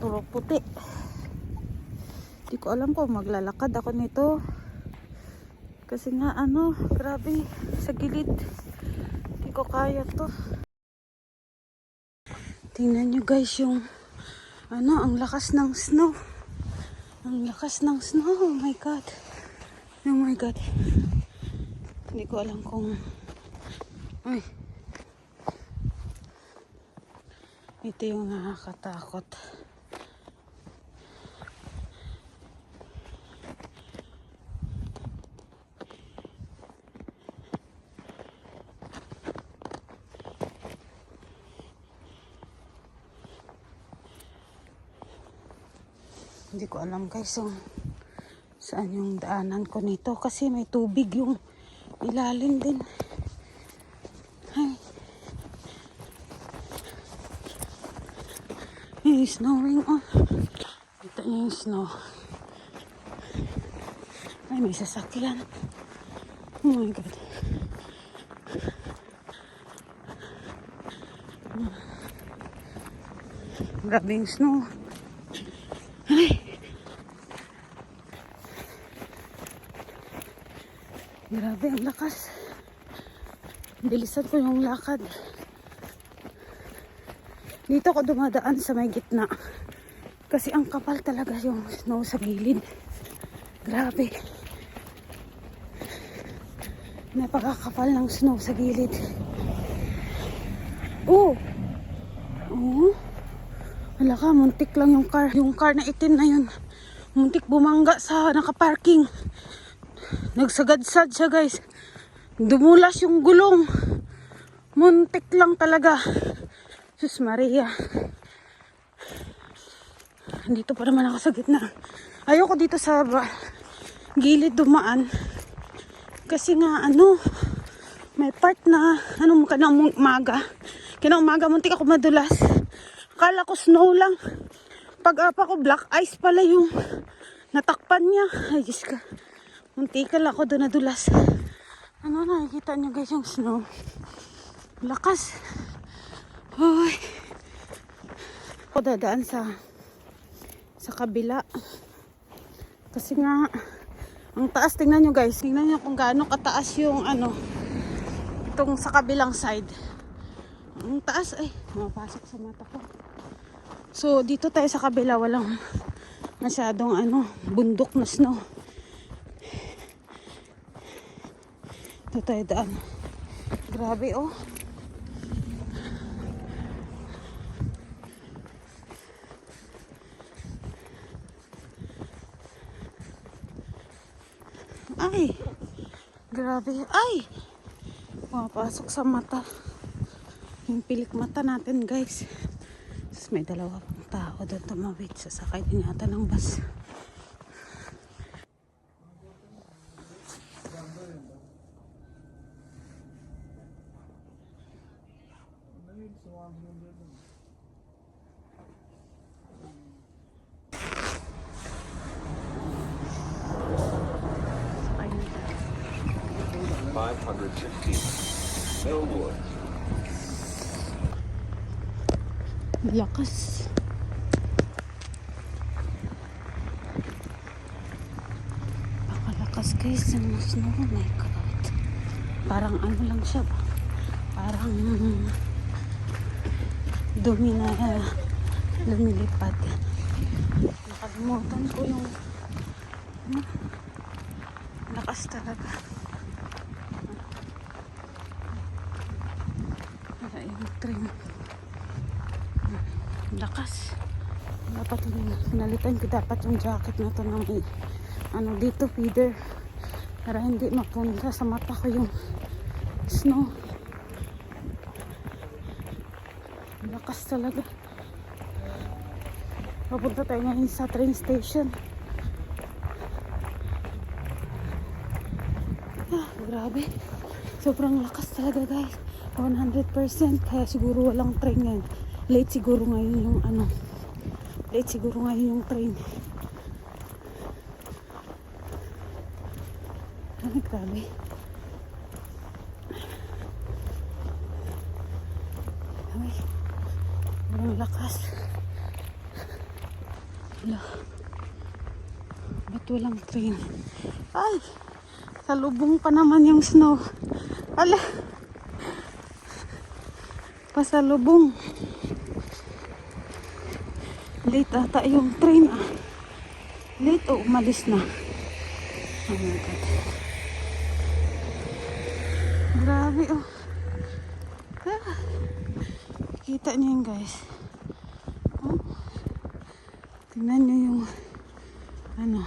puro puti. Hindi ko alam kung maglalakad ako nito. Kasi nga grabe sa gilid. Hindi ko kaya to. Tingnan nyo guys yung ang lakas ng snow. Ang lakas ng snow. Oh my god. Oh my god. Hindi ko alam kung ito yung nakakatakot. Hindi ko alam guys saan yung daanan ko nito kasi may tubig yung ilalim din. Ay. It's snowing on. Ito niyo yung snow. Ay, may sasakyan. Oh my god. Grabe yung snow. Ay. Grabe ang lakas. Bilisan ko yung lakad. Dito ako dumadaan sa may gitna. Kasi ang kapal talaga yung snow sa gilid. Grabe. Napakakapal ng snow sa gilid. Oh! Oh! Wala ka, muntik lang yung car. Yung car na itim na yun. Muntik bumangga sa nakaparking. Nagsagad-sad siya guys. Dumulas yung gulong. Muntik lang talaga. Sus Maria. Dito pa naman ako sa gitna. Ayoko dito sa gilid dumaan. Kasi nga may part na kanang umaga muntik ako madulas. Akala ko snow lang. Pag-apa ko black ice pala yung natakpan niya. Ay Diyos ka. Muntikan lang ako doon nadulas. Nakikita niyo guys yung snow. Lakas. Hoy. Ako dadaan sa kabila. Kasi nga ang taas, tingnan nyo guys. Tingnan nyo kung gaano kataas yung itong sa kabilang side. Ang taas mapasok sa mata ko. So dito tayo sa kabila, walang masyadong bundok na snow. Dito tayo daan. Grabe Ay! Grabe. Ay! Pumapasok sa mata. Yung pilik mata natin guys. Tapos may dalawa pang tao doon tumawid. Sasakay din yata ng bus. Billboard. Lakas. Pakalakas guys ng snow. Oh my god. Parang lang siya ba? Parang dumi na lumilipad. Nakalimutan ko yung lakas talaga. Yung train. Lakas. Dapat pinalitan ko dapat yung jacket na to ng dito feeder para hindi mapunta sa mata ko yung snow. Lakas talaga. Papunta tayo ngayon sa train station. Grabe. Sobrang lakas talaga guys. 100%. Kaya siguro walang train ngayon. Late siguro ngayon yung train. Ay, grabe. Ay, walang lakas. Hala. Ba't walang train? Ay! Salubong pa naman yung snow. Hala! Pasalubong. Late ata yung train ah. Late o umalis na. Oh my God. Grabe oh. Ah. Kita niyo yun guys. Oh. Tingnan niyo yung ano.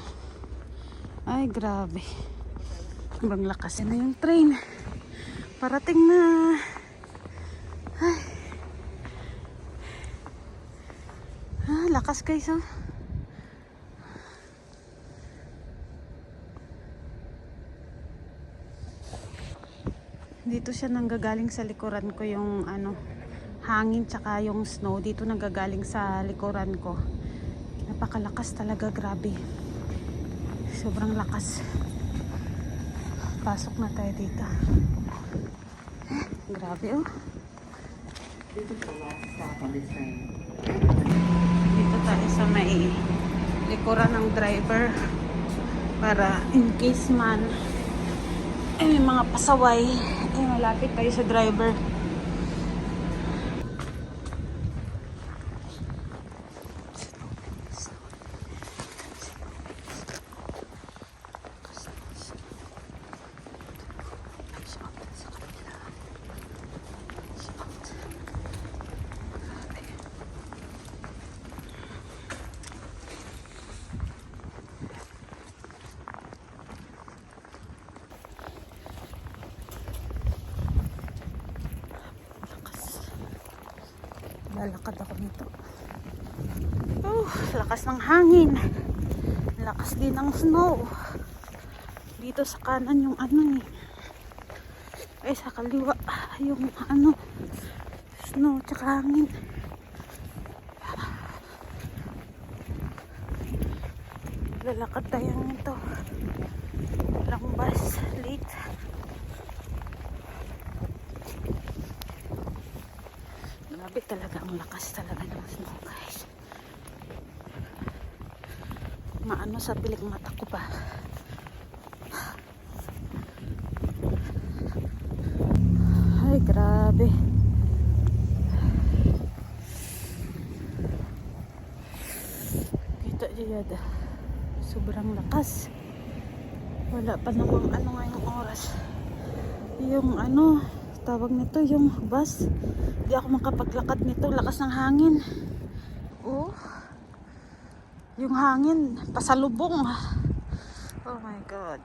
Ay grabe. Sobrang lakas na yung train. Parating na. Ay. Ah, lakas guys oh. Dito siya nanggagaling sa likuran ko yung ano, hangin tsaka yung snow. Dito nanggagaling sa likuran ko. Napakalakas talaga, grabe. Sobrang lakas. Pasok na tayo dito. Grabe oh. Dito tayo sa may likuran ng driver para in case man may mga pasaway malapit tayo sa driver. Lalakad ako nito. Lakas ng hangin. Lakas din ng snow. Dito sa kanan yung ano eh. Ay sa kaliwa yung ano snow tsaka hangin. Lalakad tayo nito. Walang bus. Late. Grabe talaga ang lakas talaga ng snow guys. Maano sa pilik mata ko pa. Ay grabe. Kita diyad. Sobrang lakas. Wala pa namang ano ngayong oras. Yung ano tawag nito yung bus. Di ako makapaglakad nito, lakas ng hangin. Oh. Yung hangin pasalubong. Oh my God.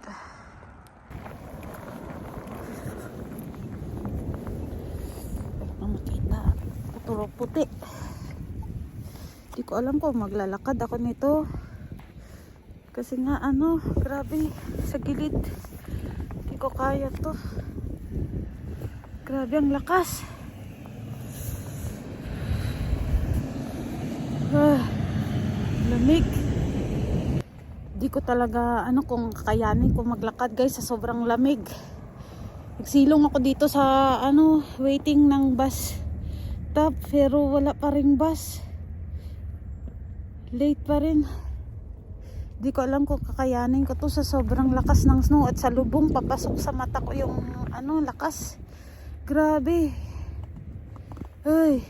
Makita puro puti. Di ko alam kung maglalakad ako nito. Kasi nga ano, grabe sa gilid. Di ko kaya to. Grabe ang lakas. Lamig. Di ko talaga ano kung kakayanin kung maglakad guys sa sobrang lamig. Nagsilong ako dito sa ano waiting ng bus stop pero wala pa ring bus. Late pa rin. Di ko alam kung kakayanin ko to sa sobrang lakas ng snow at sa lubong papasok sa mata ko yung ano lakas. Grabe. Ay.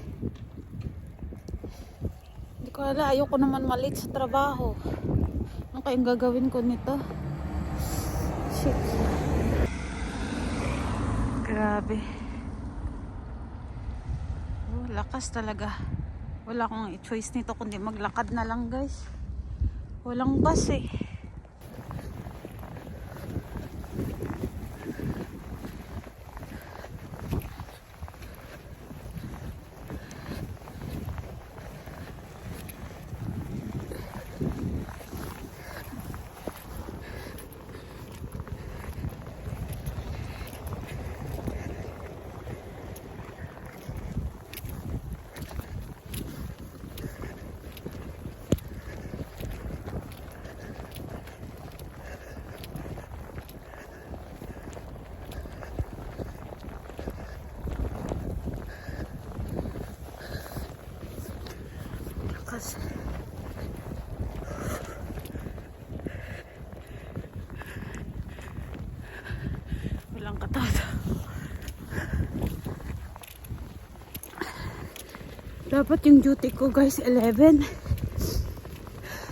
Hindi ko alam. Ayoko naman malate sa trabaho. Ano kayong gagawin ko nito? Shit. Grabe. Oh, lakas talaga. Wala akong choice nito kundi maglakad na lang guys. Walang bus eh. Dapat yung duty ko guys 11.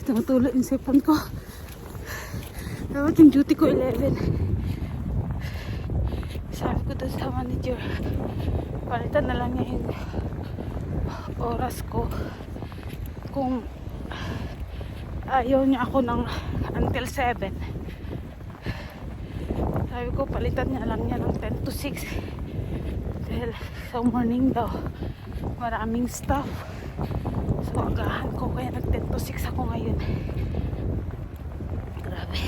Tumutulo yung sipon ko. Dapat yung duty ko 11. Sabi ko doon sa manager, palitan na lang niya yung oras ko. Kung ayaw niya ako ng until 7. Sabi ko, palitan niya lang niya ng 10 to 6. Dahil sa morning daw, maraming staff. So, agahan ko. Kaya nag 10 to 6 ako ngayon. Grabe.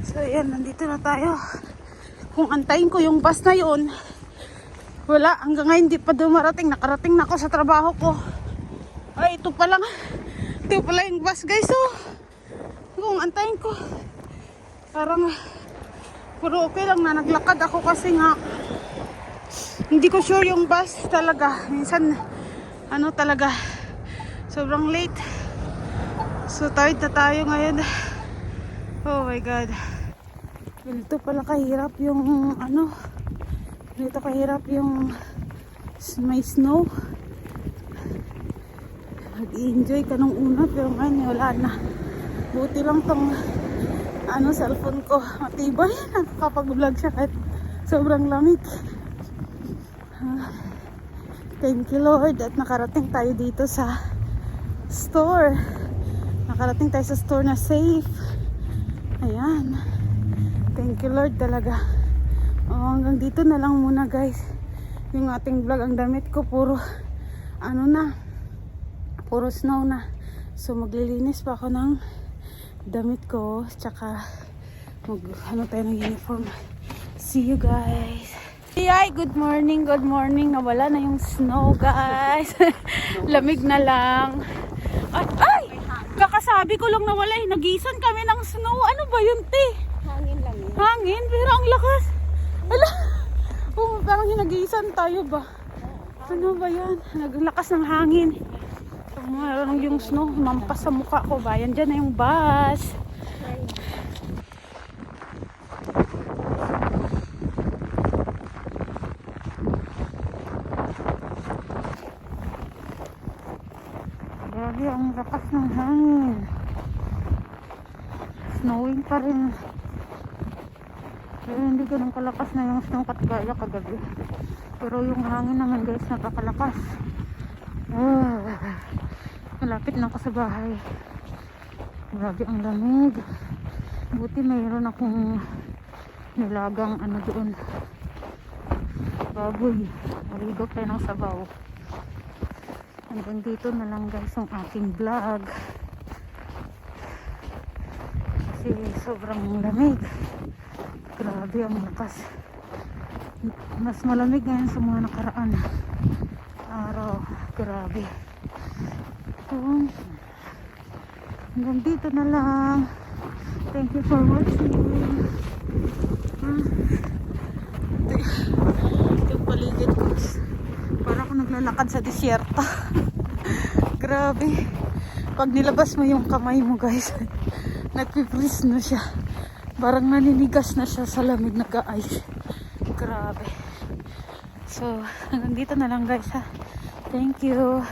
So, ayan. Nandito na tayo. Kung antayin ko yung bus na yun, wala. Hanggang ngayon hindi pa dumarating. Nakarating na ako sa trabaho ko. Ay, ito pa lang. Ito pala yung bus guys. So, kung antayin ko, parang puro okay lang na naglakad ako kasi nga hindi ko sure yung bus talaga. Minsan, ano talaga, sobrang late. So, tired na tayo ngayon. Oh my God. Ganito pala kahirap yung ano, ganito kahirap yung may snow. Mag-enjoy ka nung una pero ngayon wala na. Buti lang tong ano, cellphone ko matibay. Nakakapag-vlog siya kahit sobrang lamig. Thank you Lord at nakarating tayo dito sa store. Nakarating tayo sa store na safe. Ayan. Thank you Lord talaga. Hanggang dito na lang muna guys yung ating vlog. Ang damit ko puro ano na, puro snow na. So maglilinis pa ako ng damit ko, tsaka ano tayo ng uniform. See you guys. Hi, good morning, good morning. Nawala na yung snow guys. Lamig na lang. Ay, kakasabi ko lang nawala eh. Nagisan kami ng snow. Ano ba yun te? Hangin lang yun. Hangin, pero ang lakas. Ala, parang hinagisan tayo ba? Ano ba yan? Naglakas ng hangin. Meron yung snow, mampas sa mukha ko ba? Yan dyan na yung bus. Grabe, ang lakas ng hangin. Snowing pa rin. Pero hindi ganun kalakas na yung snow katgaya kagabi. Pero yung hangin naman guys, napakalakas. Malapit lang ako sa bahay. Grabe ang lamig. Buti mayroon akong nilagang ano doon, baboy. Marigo tayo ng sabaw. Hanggang dito na lang guys ang aking vlog. Kasi sobrang lamig. Grabe ang lakas. Mas malamig ngayon sa mga nakaraan araw. Grabe. Hanggang dito na lang. Thank you for watching. Yung paligid ko, para ako naglalakad sa disyerta. Grabe. Pag nilabas mo yung kamay mo guys, nagpipris na siya. Parang naninigas na siya sa lamig, nag-ice. Grabe. So, hanggang dito na lang guys ha. Thank you.